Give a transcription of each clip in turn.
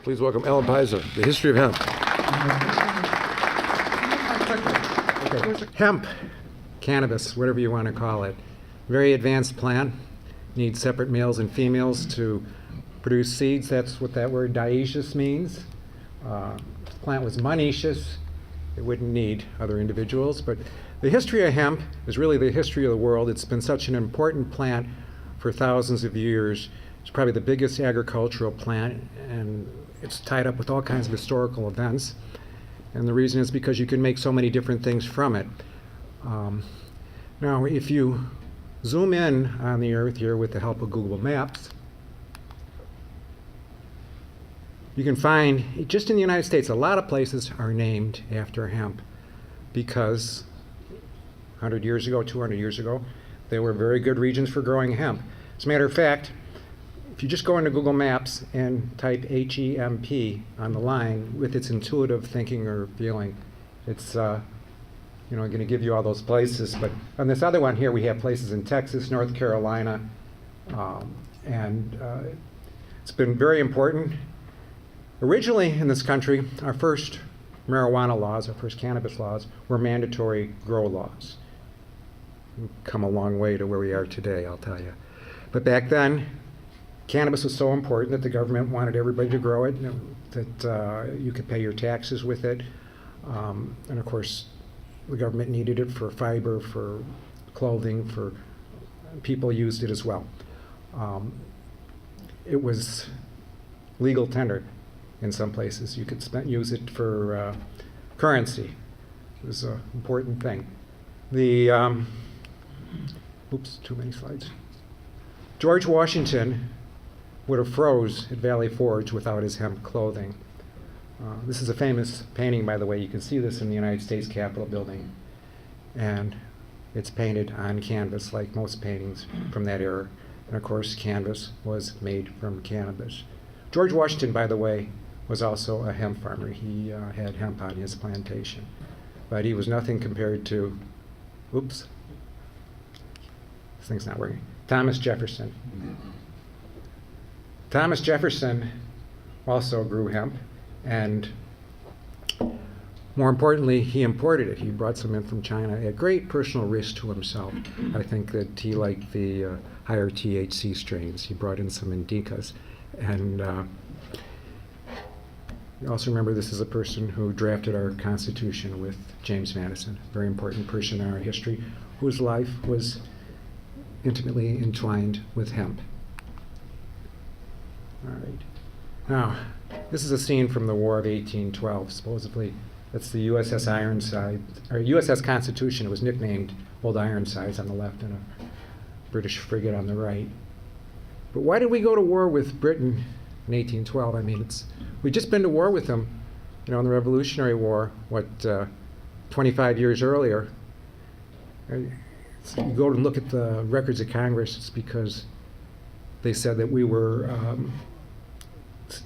Please welcome Alan Peisner, The History of Hemp. Okay. Hemp, cannabis, whatever you want to call it. Very advanced plant. Needs separate males and females to produce seeds. That's what that word dioecious means. If the plant was monoecious, it wouldn't need other individuals. But the history of hemp is really the history of the world. It's been such an important plant for thousands of years. It's probably the biggest agricultural plant, and it's tied up with all kinds of historical events. And the reason is because you can make so many different things from it. Now, if you zoom in on the earth here with the help of Google Maps, you can find, just in the United States, a lot of places are named after hemp because 100 years ago, 200 years ago, they were very good regions for growing hemp. As a matter of fact, if you just go into Google Maps and type H-E-M-P on the line with its intuitive thinking or feeling, it's going to give you all those places. But on this other one here, we have places in Texas, North Carolina, and it's been very important. Originally in this country, our first marijuana laws, our first cannabis laws, were mandatory grow laws. We've come a long way to where we are today, I'll tell you. But back then, cannabis was so important that the government wanted everybody to grow it, that you could pay your taxes with it. And of course, the government needed it for fiber, for clothing, for people used it as well. It was legal tender in some places. You could use it for currency. It was an important thing. Oops, too many slides. George Washington would have froze at Valley Forge without his hemp clothing. This is a famous painting, by the way. You can see this in the United States Capitol building. And it's painted on canvas, like most paintings from that era. And of course, canvas was made from cannabis. George Washington, by the way, was also a hemp farmer. He had hemp on his plantation. But he was nothing compared to, oops, this thing's not working, Thomas Jefferson. Thomas Jefferson also grew hemp, and more importantly, he imported it. He brought some in from China at great personal risk to himself. I think that he liked the higher THC strains. He brought in some indicas. And you also remember this is a person who drafted our Constitution with James Madison, a very important person in our history, whose life was intimately entwined with hemp. All right. Now, this is a scene from the War of 1812. Supposedly, that's the USS Ironside, or USS Constitution. It was nicknamed Old Ironsides on the left and a British frigate on the right. But why did we go to war with Britain in 1812? I mean, we'd just been to war with them, in the Revolutionary War, 25 years earlier. You go and look at the records of Congress, it's because they said that we were,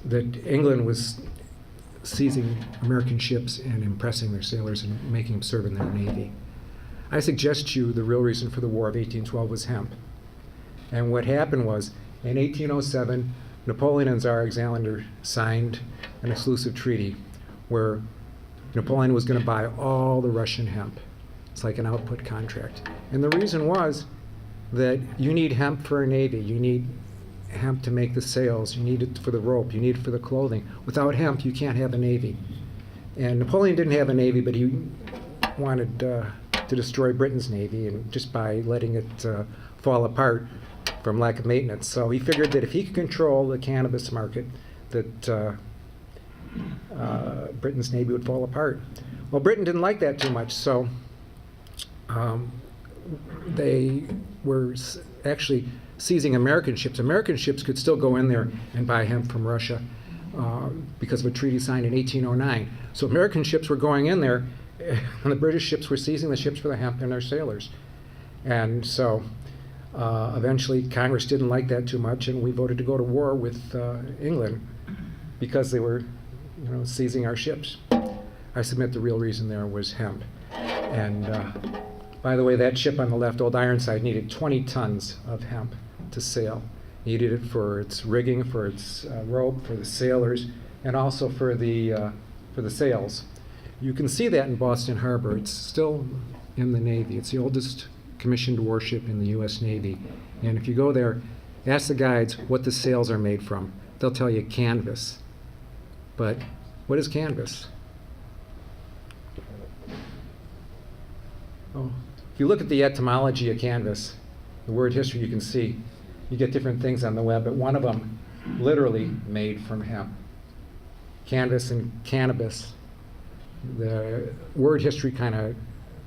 that England was seizing American ships and impressing their sailors and making them serve in their navy. I suggest to you the real reason for the War of 1812 was hemp. And what happened was, in 1807, Napoleon and Tsar Alexander signed an exclusive treaty where Napoleon was going to buy all the Russian hemp. It's like an output contract. And the reason was that you need hemp for a navy. You need hemp to make the sails. You need it for the rope. You need it for the clothing. Without hemp, you can't have a navy. And Napoleon didn't have a navy, but he wanted to destroy Britain's navy, and just by letting it fall apart from lack of maintenance. So he figured that if he could control the cannabis market, that Britain's navy would fall apart. Well, Britain didn't like that too much, so they were actually seizing American ships. American ships could still go in there and buy hemp from Russia because of a treaty signed in 1809. So American ships were going in there, and the British ships were seizing the ships for the hemp and their sailors. And so eventually Congress didn't like that too much, and we voted to go to war with England because they were seizing our ships. I submit the real reason there was hemp. And by the way, that ship on the left, Old Ironside, needed 20 tons of hemp to sail. Needed it for its rigging, for its rope, for the sailors. and also for the sales. You can see that in Boston Harbor. It's still in the Navy. It's the oldest commissioned warship in the U.S. Navy. And if you go there, ask the guides what the sails are made from. They'll tell you canvas. But what is canvas? Oh, if you look at the etymology of canvas, the word history, you can see you get different things on the web, but one of them literally made from hemp. Canvas and cannabis. The word history kind of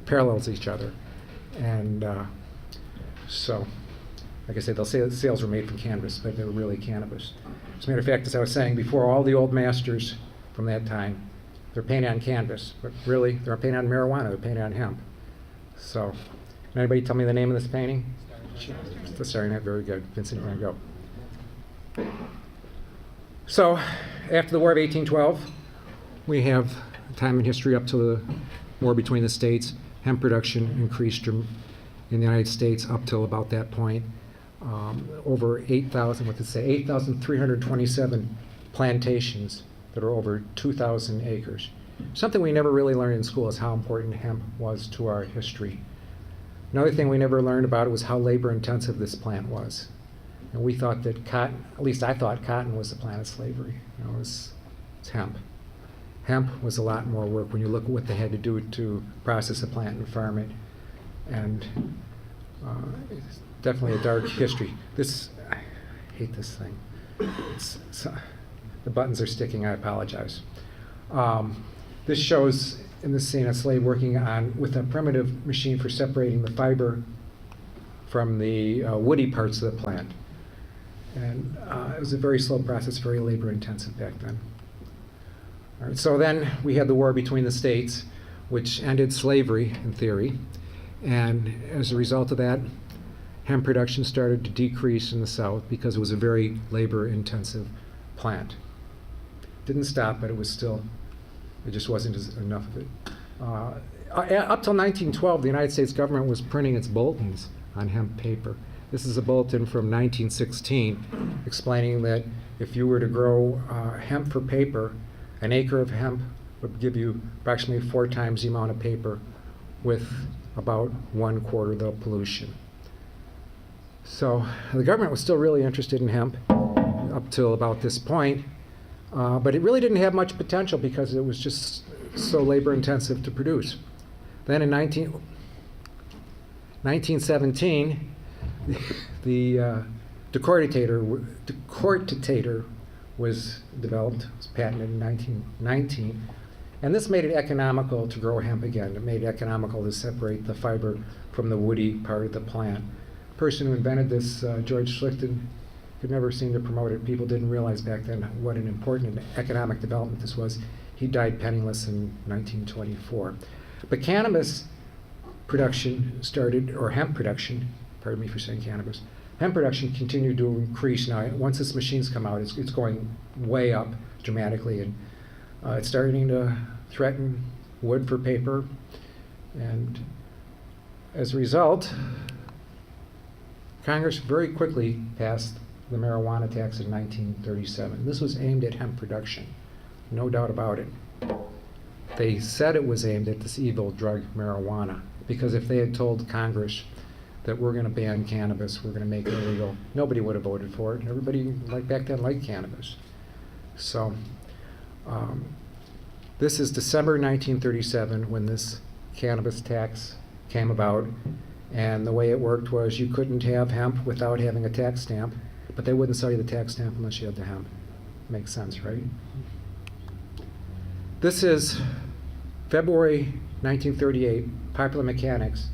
parallels each other. And so, like I said, they'll say that the sails were made from canvas, but they were really cannabis. As a matter of fact, as I was saying before, all the old masters from that time, they're painted on canvas, but really, they're painted on marijuana, they're painted on hemp. So, can anybody tell me the name of this painting? The Starry Night, very good. Vincent Van Gogh. So, after the War of 1812, we have time in history up to the war between the states. Hemp production increased in the United States up till about that point. Over 8,327 plantations that are over 2,000 acres. Something we never really learned in school is how important hemp was to our history. Another thing we never learned about it was how labor intensive this plant was. And we thought that cotton, at least I thought cotton was the plant of slavery. You know, it's hemp. Hemp was a lot more work when you look at what they had to do to process a plant and farm it. And it's definitely a dark history. I hate this thing. The buttons are sticking, I apologize. This shows in this scene a slave working with a primitive machine for separating the fiber from the woody parts of the plant. And it was a very slow process, very labor intensive back then. All right, so then we had the war between the states, which ended slavery in theory. And as a result of that, hemp production started to decrease in the South because it was a very labor intensive plant. Didn't stop, but it just wasn't enough of it. Up till 1912, the United States government was printing its bulletins on hemp paper. This is a bulletin from 1916 explaining that if you were to grow hemp for paper, an acre of hemp would give you approximately 4 times the amount of paper with about 1/4 the pollution. So the government was still really interested in hemp up till about this point, but it really didn't have much potential because it was just so labor intensive to produce. Then in 1917, the decorticator was developed, was patented in 1919, and this made it economical to grow hemp again. It made it economical to separate the fiber from the woody part of the plant. The person who invented this, George Schlichten, could never seem to promote it. People didn't realize back then what an important economic development this was. He died penniless in 1924. But cannabis production started, or hemp production, pardon me for saying cannabis, hemp production continued to increase. Now, once this machine's come out, it's going way up dramatically, and it's starting to threaten wood for paper. And as a result, Congress very quickly passed the marijuana tax in 1937. This was aimed at hemp production, no doubt about it. They said it was aimed at this evil drug marijuana, because if they had told Congress that we're going to ban cannabis, we're going to make it illegal, nobody would have voted for it. Everybody back then liked cannabis. So this is December 1937 when this cannabis tax came about, and the way it worked was you couldn't have hemp without having a tax stamp, but they wouldn't sell you the tax stamp unless you had the hemp. Makes sense, right? This is February 1938. Popular Mechanics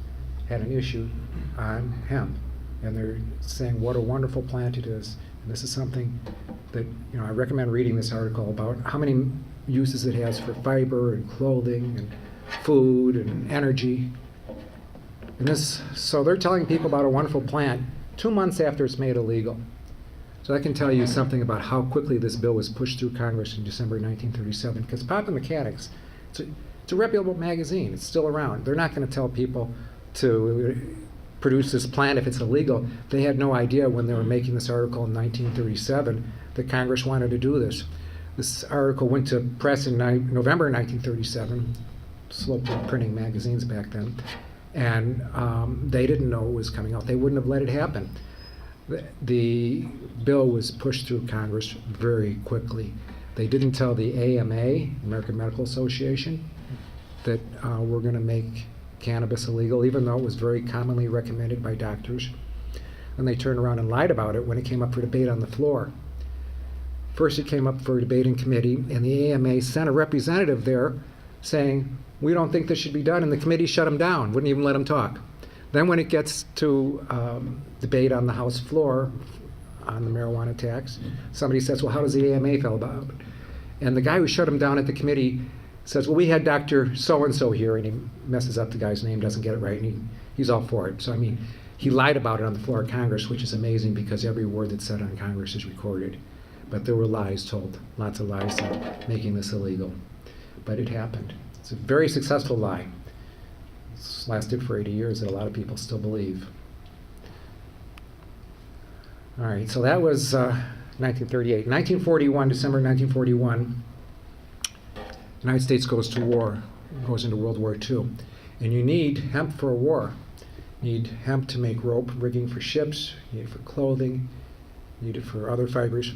had an issue on hemp, and they're saying what a wonderful plant it is. And this is something that, I recommend reading this article about how many uses it has for fiber and clothing and food and energy. And so they're telling people about a wonderful plant 2 months after it's made illegal. So I can tell you something about how quickly this bill was pushed through Congress in December 1937, because Popular Mechanics, it's a reputable magazine. It's still around. They're not going to tell people to produce this plant if it's illegal. They had no idea when they were making this article in 1937 that Congress wanted to do this. This article went to press in November 1937. Slope were printing magazines back then, and they didn't know it was coming out. They wouldn't have let it happen. The bill was pushed through Congress very quickly. They didn't tell the AMA, American Medical Association, that we're going to make cannabis illegal, even though it was very commonly recommended by doctors. And they turned around and lied about it when it came up for debate on the floor. First, it came up for debate in committee, and the AMA sent a representative there saying, we don't think this should be done, and the committee shut him down, wouldn't even let him talk. Then when it gets to debate on the House floor on the marijuana tax, somebody says, well, how does the AMA feel about it? And the guy who shut him down at the committee says, well, we had Dr. So-and-so here, and he messes up the guy's name, doesn't get it right, and he's all for it. So, I mean, he lied about it on the floor of Congress, which is amazing because every word that's said on Congress is recorded. But there were lies told, lots of lies making this illegal. But it happened. It's a very successful lie. It's lasted for 80 years that a lot of people still believe. All right, so that was 1938. 1941, December 1941, the United States goes to war, goes into World War II. And you need hemp for a war. You need hemp to make rope rigging for ships, you need it for clothing, you need it for other fibers.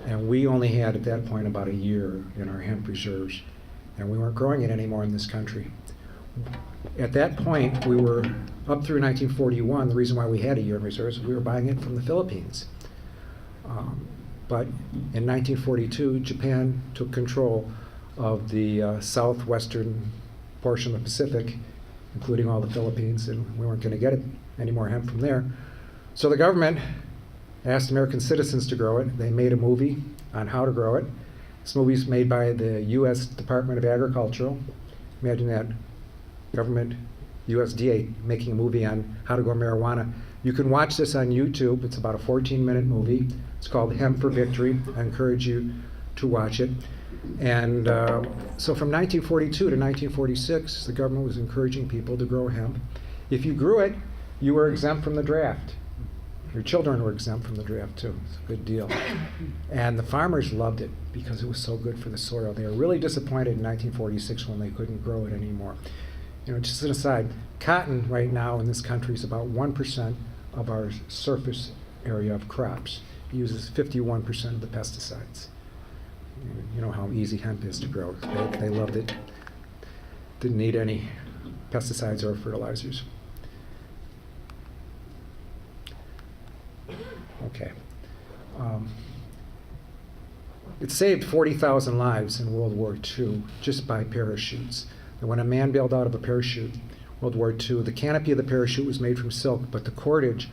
And we only had, at that point, about a year in our hemp reserves. And we weren't growing it anymore in this country. At that point, we were up through 1941. The reason why we had a year in reserves is we were buying it from the Philippines. But in 1942, Japan took control of the southwestern portion of the Pacific, including all the Philippines, and we weren't going to get it any more hemp from there. So the government asked American citizens to grow it. They made a movie on how to grow it. This movie's made by the U.S. Department of Agriculture. Imagine that, government, USDA, making a movie on how to grow marijuana. You can watch this on YouTube. It's about a 14-minute movie. It's called Hemp for Victory. I encourage you to watch it. And so from 1942 to 1946, the government was encouraging people to grow hemp. If you grew it, you were exempt from the draft. Your children were exempt from the draft too. It's a good deal. And the farmers loved it because it was so good for the soil. They were really disappointed in 1946 when they couldn't grow it anymore. You know, just an aside, cotton right now in this country is about 1% of our surface area of crops. It uses 51% of the pesticides. You know how easy hemp is to grow. They loved it. Didn't need any pesticides or fertilizers. Okay. It saved 40,000 lives in World War II just by parachutes. And when a man bailed out of a parachute, World War II, the canopy of the parachute was made from silk, but the cordage,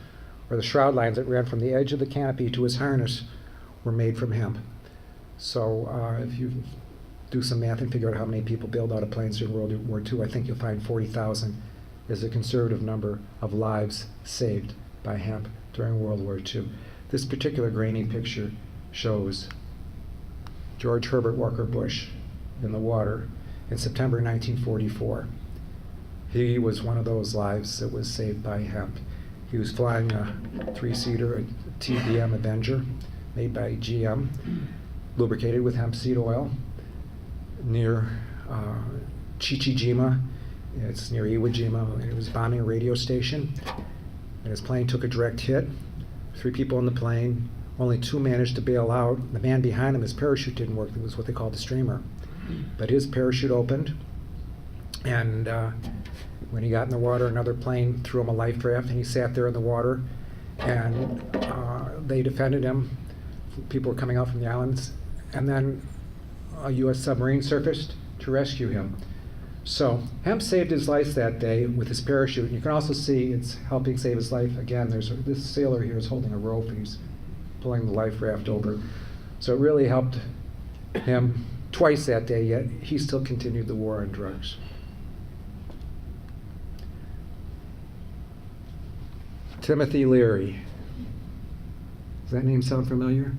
or the shroud lines that ran from the edge of the canopy to his harness, were made from hemp. So if you do some math and figure out how many people bailed out of planes during World War II, I think you'll find 40,000 is a conservative number of lives saved by hemp during World War II. This particular grainy picture shows George Herbert Walker Bush in the water in September 1944. He was one of those lives that was saved by hemp. He was flying a three-seater, a TBM Avenger, made by GM, lubricated with hemp seed oil, near Chichijima. It's near Iwo Jima. It was bombing a radio station, and his plane took a direct hit. 3 people in the plane. Only 2 managed to bail out. The man behind him, his parachute didn't work. It was what they called a streamer. But his parachute opened, and when he got in the water, another plane threw him a life raft, and he sat there in the water, and they defended him. People were coming out from the islands, and then a U.S. submarine surfaced to rescue him. So hemp saved his life that day with his parachute. And you can also see it's helping save his life. Again, this sailor here is holding a rope, and he's pulling the life raft over. So it really helped him twice that day, yet he still continued the war on drugs. Timothy Leary. Does that name sound familiar?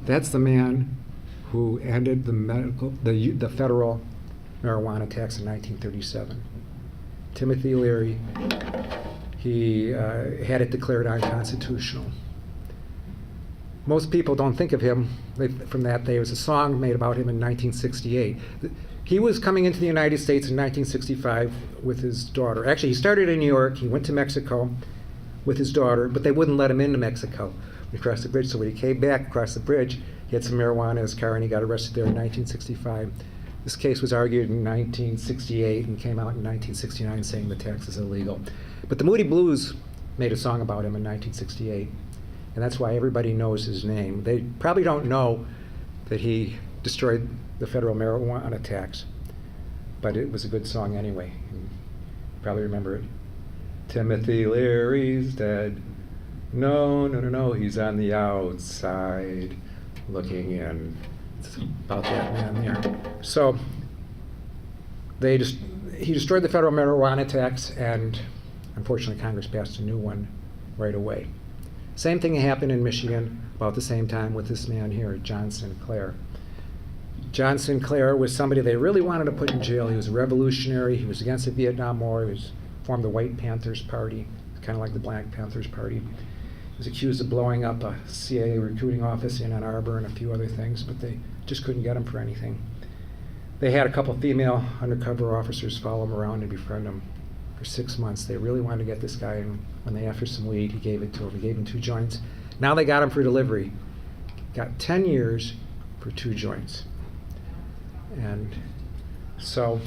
That's the man who ended the federal marijuana tax in 1937. Timothy Leary, he had it declared unconstitutional. most people don't think of him from that day. There was a song made about him in 1968. He was coming into the United States in 1965 with his daughter. Actually, he started in New York. He went to Mexico with his daughter, but they wouldn't let him into Mexico. He crossed the bridge, so when he came back across the bridge, he had some marijuana in his car, and he got arrested there in 1965. This case was argued in 1968 and came out in 1969 saying the tax is illegal. But the Moody Blues made a song about him in 1968, and that's why everybody knows his name. They probably don't know that he destroyed the federal marijuana tax, but it was a good song anyway. You probably remember it. Timothy Leary's dead. No, no, no, no, he's on the outside looking in. It's about that man there. So he destroyed the federal marijuana tax, and unfortunately Congress passed a new one right away. Same thing happened in Michigan about the same time with this man here, John Sinclair. John Sinclair was somebody they really wanted to put in jail. He was a revolutionary. He was against the Vietnam War. He formed the White Panthers Party, kind of like the Black Panthers Party. He was accused of blowing up a CIA recruiting office in Ann Arbor and a few other things, but they just couldn't get him for anything. They had a couple female undercover officers follow him around and befriend him for 6 months. They really wanted to get this guy, and when they offered some weed, he gave it to him. He gave him 2 joints. Now they got him for delivery. Got 10 years for 2 joints. And so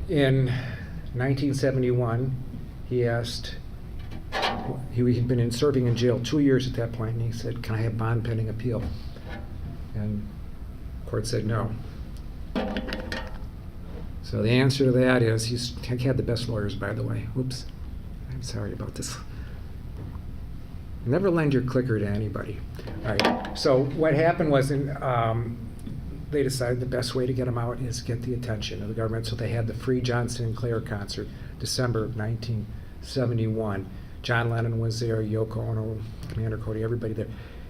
in 1971, he asked, he had been serving in jail 2 years at that point, and he said, "Can I have bond pending appeal?" And the court said no. So the answer to that is, he had the best lawyers, by the way. Oops, I'm sorry about this. Never lend your clicker to anybody. All right, so what happened was they decided the best way to get him out is get the attention of the government, so they had the Free John Sinclair concert, December of 1971. John Lennon was there, Yoko Ono, Commander Cody, everybody there.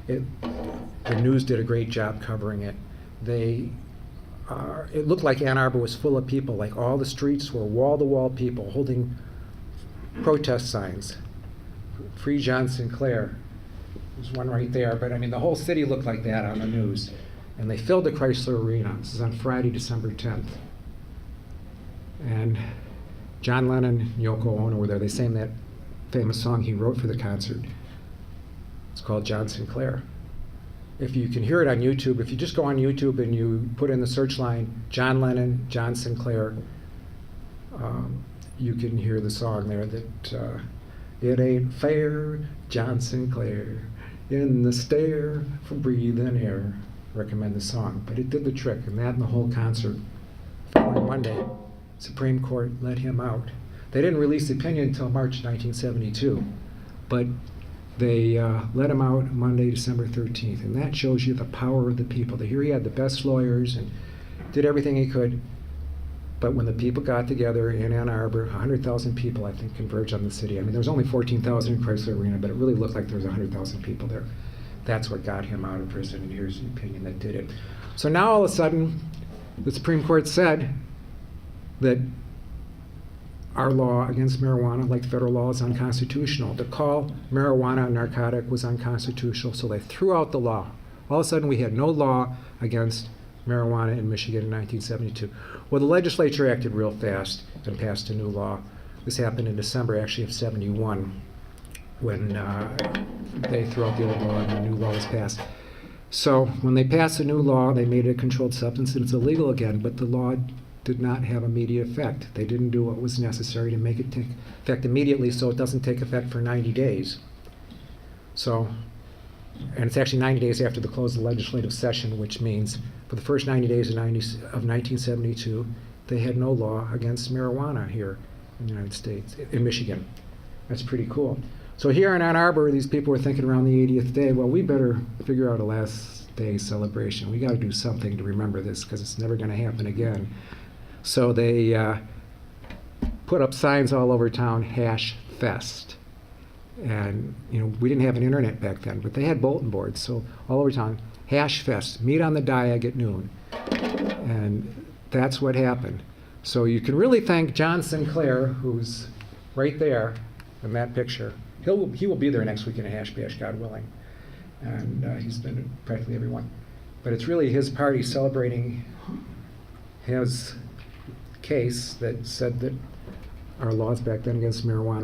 The news did a great job covering it. It looked like Ann Arbor was full of people, like all the streets were wall-to-wall people holding protest signs. Free John Sinclair. There's one right there, but I mean the whole city looked like that on the news. And they filled the Chrysler Arena. This is on Friday, December 10th. And John Lennon and Yoko Ono were there. They sang that famous song he wrote for the concert. It's called John Sinclair. If you can hear it on YouTube, if you just go on YouTube and you put in the search line, John Lennon, John Sinclair, you can hear the song there that, it ain't fair, John Sinclair, in the stare for breathing air. Recommend the song, but it did the trick, and that and the whole concert. Following Monday, Supreme Court let him out. They didn't release the opinion until March 1972, but they let him out Monday, December 13th, and that shows you the power of the people. Here he had the best lawyers and did everything he could, but when the people got together in Ann Arbor, 100,000 people, I think, converged on the city. I mean, there was only 14,000 in Chrysler Arena, but it really looked like there was 100,000 people there. That's what got him out of prison, and here's the opinion that did it. So now all of a sudden, the Supreme Court said that our law against marijuana, like federal law, is unconstitutional. To call marijuana a narcotic was unconstitutional, so they threw out the law. All of a sudden, we had no law against marijuana in Michigan in 1972. Well, the legislature acted real fast and passed a new law. This happened in December, actually, of 71. When they threw out the old law and the new law was passed. So when they passed the new law, they made it a controlled substance and it's illegal again, but the law did not have immediate effect. They didn't do what was necessary to make it take effect immediately, so it doesn't take effect for 90 days. So, and it's actually 90 days after the close of the legislative session, which means for the first 90 days of 1972, they had no law against marijuana here in the United States, in Michigan. That's pretty cool. So here in Ann Arbor, these people were thinking around the 80th day, well, we better figure out a last day celebration. We got to do something to remember this because it's never going to happen again. So they put up signs all over town, Hash Fest. And, you know, we didn't have an internet back then, but they had bulletin boards. So all over town, Hash Fest, meet on the Diag at noon. And that's what happened. So you can really thank John Sinclair, who's right there in that picture. He will be there next week in a hash bash, God willing. And he's been to practically every one. But it's really his party celebrating his case that said that our laws back then against marijuana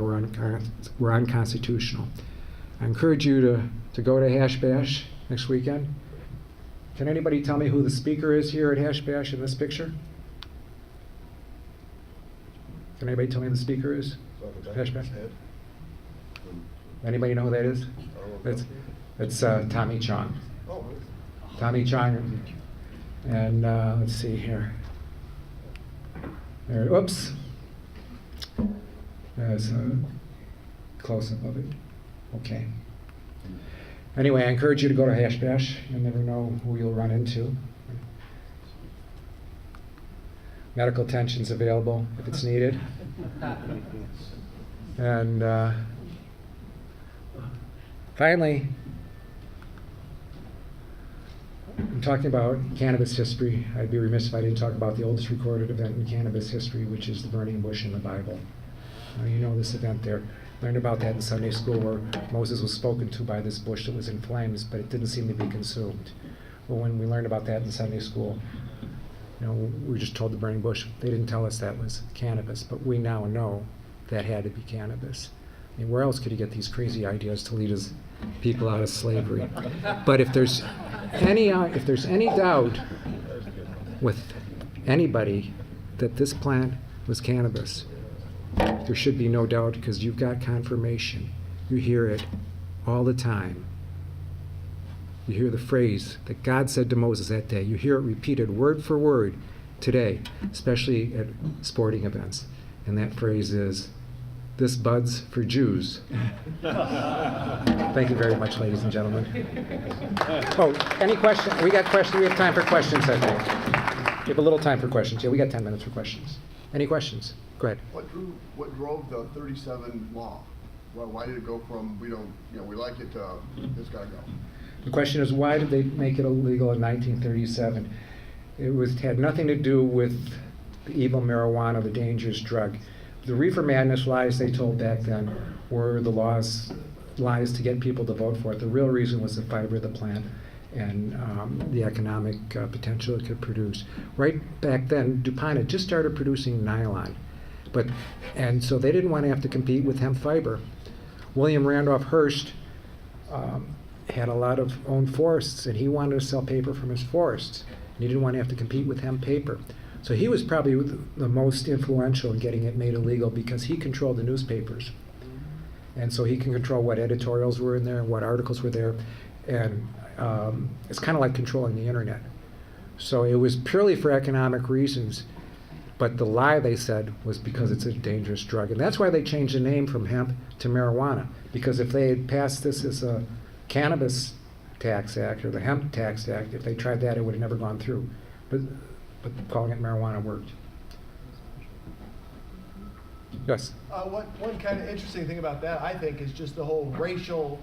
were unconstitutional. I encourage you to go to Hash Bash next weekend. Can anybody tell me who the speaker is here at Hash Bash in this picture? Can anybody tell me who the speaker is? Hash Bash? Anybody know who that is? It's Tommy Chong. Tommy Chong. And let's see here. There, oops. There's a close-up of it. Okay. Anyway, I encourage you to go to Hash Bash. You'll never know who you'll run into. Medical attention's available if it's needed. And finally, I'm talking about cannabis history. I'd be remiss if I didn't talk about the oldest recorded event in cannabis history, which is the burning bush in the Bible. You know this event there. Learned about that in Sunday school, where Moses was spoken to by this bush that was in flames, but it didn't seem to be consumed. Well, when we learned about that in Sunday school, we were just told the burning bush. They didn't tell us that was cannabis, but we now know that had to be cannabis. I mean, where else could you get these crazy ideas to lead us people out of slavery? But if there's any doubt with anybody that this plant was cannabis, there should be no doubt, because you've got confirmation. You hear it all the time. You hear the phrase that God said to Moses that day. You hear it repeated word for word today, especially at sporting events. And that phrase is, "This bud's for Jews." Thank you very much, ladies and gentlemen. Oh, any question? We got questions. We have time for questions, I think. We have a little time for questions. Yeah, we got 10 minutes for questions. Any questions? Go ahead. What drove the 37 law? Well, why did it go from we like it to this gotta go? The question is, why did they make it illegal in 1937? It had nothing to do with the evil marijuana, the dangerous drug. The reefer madness lies they told back then were the lies to get people to vote for it. The real reason was the fiber of the plant and the economic potential it could produce. Right back then, DuPont had just started producing nylon, and so they didn't want to have to compete with hemp fiber. William Randolph Hearst had a lot of owned forests, and he wanted to sell paper from his forests, and he didn't want to have to compete with hemp paper. So he was probably the most influential in getting it made illegal, because he controlled the newspapers. And so he can control what editorials were in there, what articles were there, and it's kind of like controlling the internet. So it was purely for economic reasons, but the lie they said was because it's a dangerous drug. And that's why they changed the name from hemp to marijuana, because if they had passed this as a Cannabis Tax Act or the Hemp Tax Act, if they tried that, it would have never gone through. But calling it marijuana worked. Yes? One kind of interesting thing about that, I think, is just the whole racial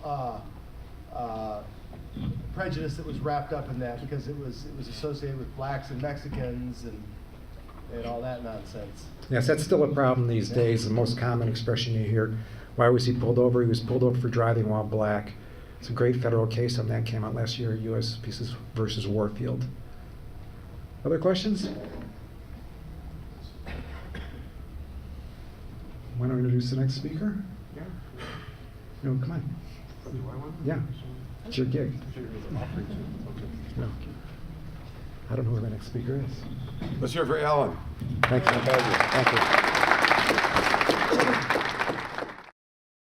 prejudice that was wrapped up in that, because it was associated with blacks and Mexicans and all that nonsense. Yes, that's still a problem these days. The most common expression you hear, why was he pulled over? He was pulled over for driving while black. It's a great federal case on that, came out last year, U.S. Pieces versus Warfield. Other questions? Want to introduce the next speaker? Yeah. No, come on. Yeah, it's your gig. No. I don't know who the next speaker is. Let's hear it for Alan. Thank you. Thank you.